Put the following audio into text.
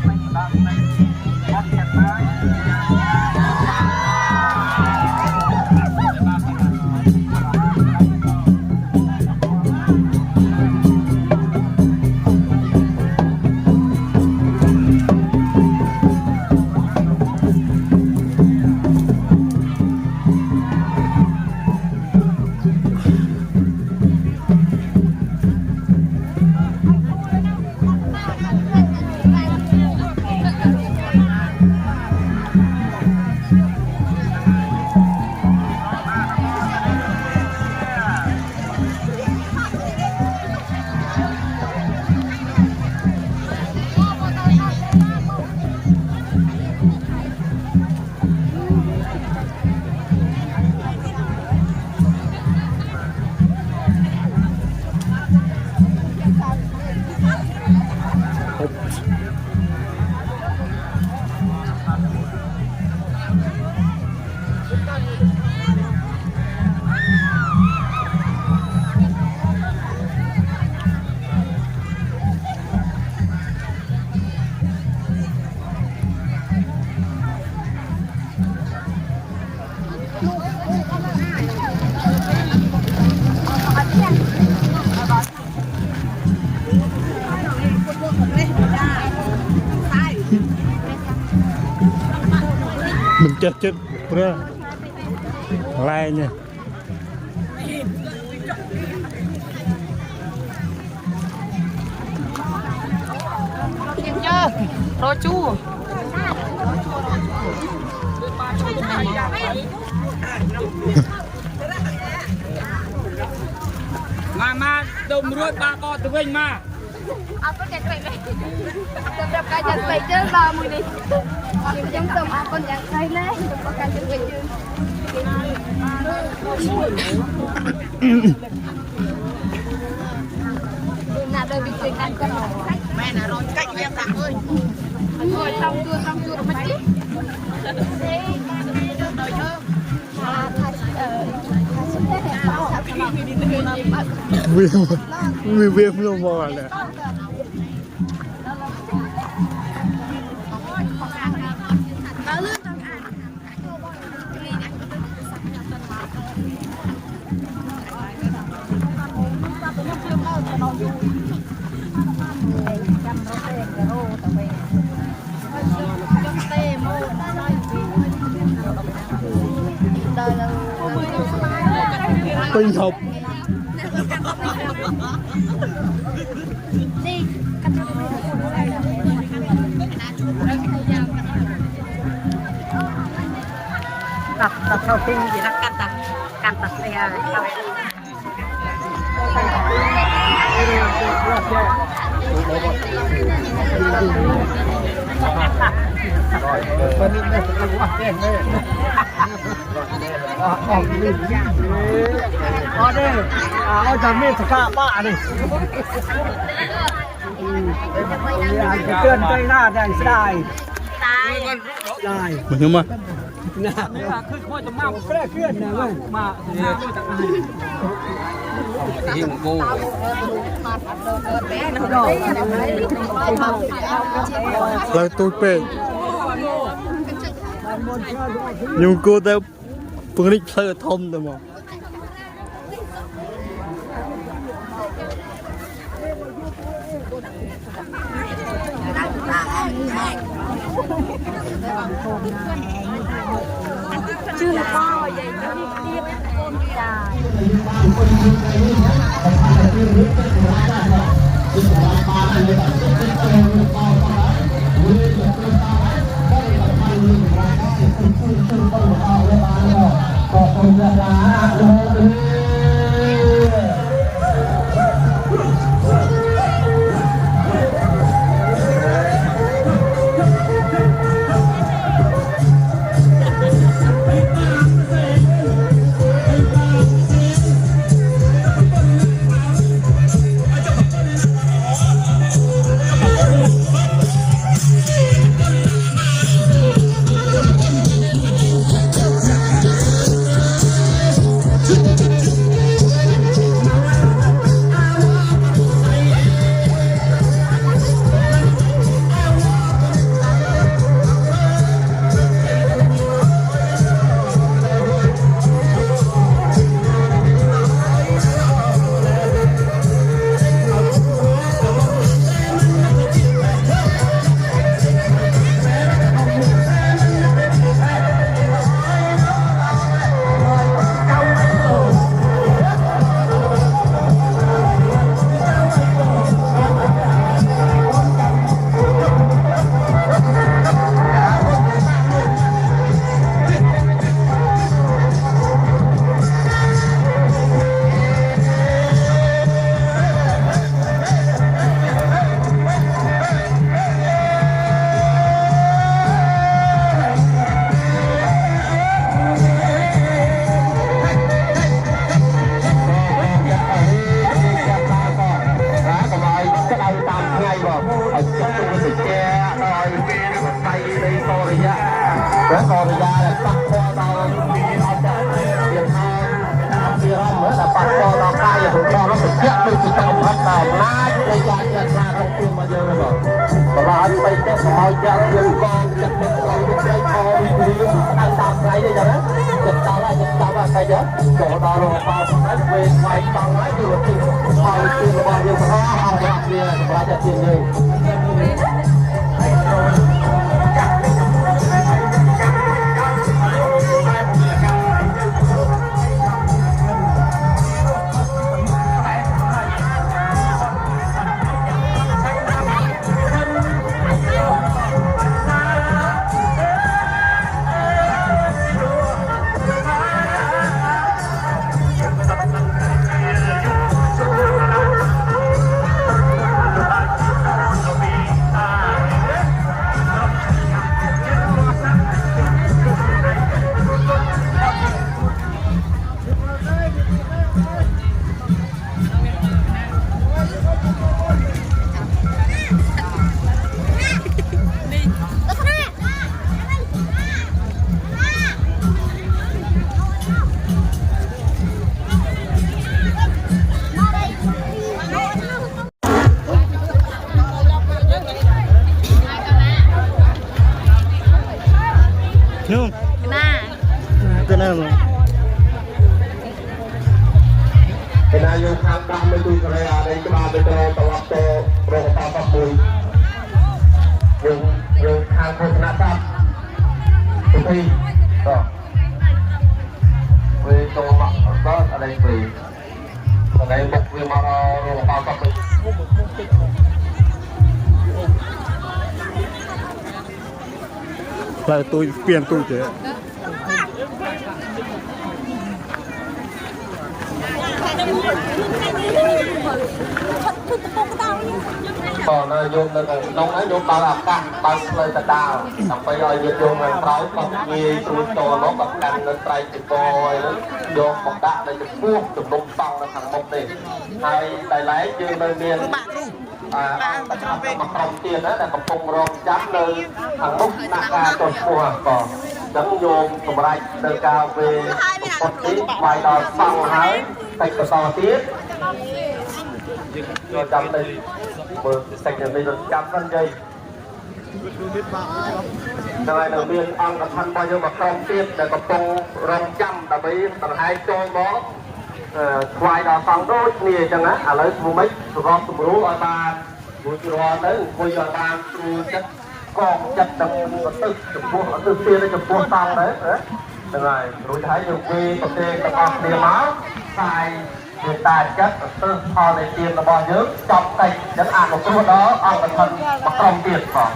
mình chết bữa lai nha em chưa rồi chú mà đồng ruột ba con từ bên mà apa kan duit ni setiap kajian baik je lah mu ni macam tu apa yang saya lah untuk kajian baik je nak dah bikin kan main nak roncak yang tak oi oi tong tu macam viêm luôn bò nè tinh học tập sau tinh gì nó cắt tập nàyเอาจะมีสกาบ้าดิเตือนใจหน้าแดงได้ได้ mình không mà นะคือควรจะมาแปรเพื่อนนะเว้ยมาหิ้งกู là tôi về nhưng cô ta phương định thơ thông rồi mà chưa là to vậy nó đi tiếp con già แล้วก็ระยะปักคอเราเอาจากเรียนทางเรียนเหมือนแต่ปักคอเราใกล้อย่างถูกต้องแล้วสุดเยอะเลยสุดต้องพัฒนาหน้าในการจัดงานของคุณมาเยอะเลยบอกตลาดไปเจ้าเขาจะเรียนกองจะเป็นกองจะใช้ทองมีดีตั้งตามใครได้ยังไงจะตามอะไรจะตามอะไรเยอะต่อดาวเราเอานั้นเวทไฟตังไว้อยู่ที่เอาที่ระบายยังพอเอาแบบเรียนระบายจะเทียนเลยนู่น หน้า ก็น่าเลย เป็นนายกทางดำไม่ดูอะไรอะไรก็มาเป็นตัวตลอดตัวโรงพยาบาลปักบุยยังทางโฆษณาทรัพย์ทุกทีก็เวโตมาก็อะไรฟรีอะไรบุกเรียมารอโรงพยาบาลปักบุย lại tôi pliên tôi chứ ก็นายกนั่นน้องนายกบางอาการบางเลยตะดาวทำไปลอยเรือโยงเงินเท้าก็มีตัวโตล้อกับกันเงินไตรจิตโตยโยงของดะในจุดพวกจุดลงตังในทางมกนี่ไทยหลายๆยืนเลยเรียนประชาชนมาครองเตียนนะแต่กำปงรองจับเลยทางมุกนาคาจนพัวก็จังโยงสมรายเดินกาวเวปดนี้ไว้ดอฟังหายไปกระต่อเตี้ยก็จำเลยเปิดเซ็กอย่างนี้เราจำกันเลยดังนั้นเราเรียนอังกับพันไปยังมาครองเตียนแต่กำปงรองจำแต่ไปต่างหายโจมบอควายดาวฟังโดดนี่จังนะอะไรมูไม่รอสมรู้อาบานบุตรรอนั้นคุยอาบานคือจะกองจัดดังตึกจะพวกตึกเตี้ยจะพวกตังเลยดังนั้นรู้ใช้อยู่ที่ประเทศตะวันเดียม้าใส่เดือดตายจัดตึกพอในเตียนระบายเยอะจับติดยังอ่านของตัวđóเอาไปทันมาครองเตียนก่อน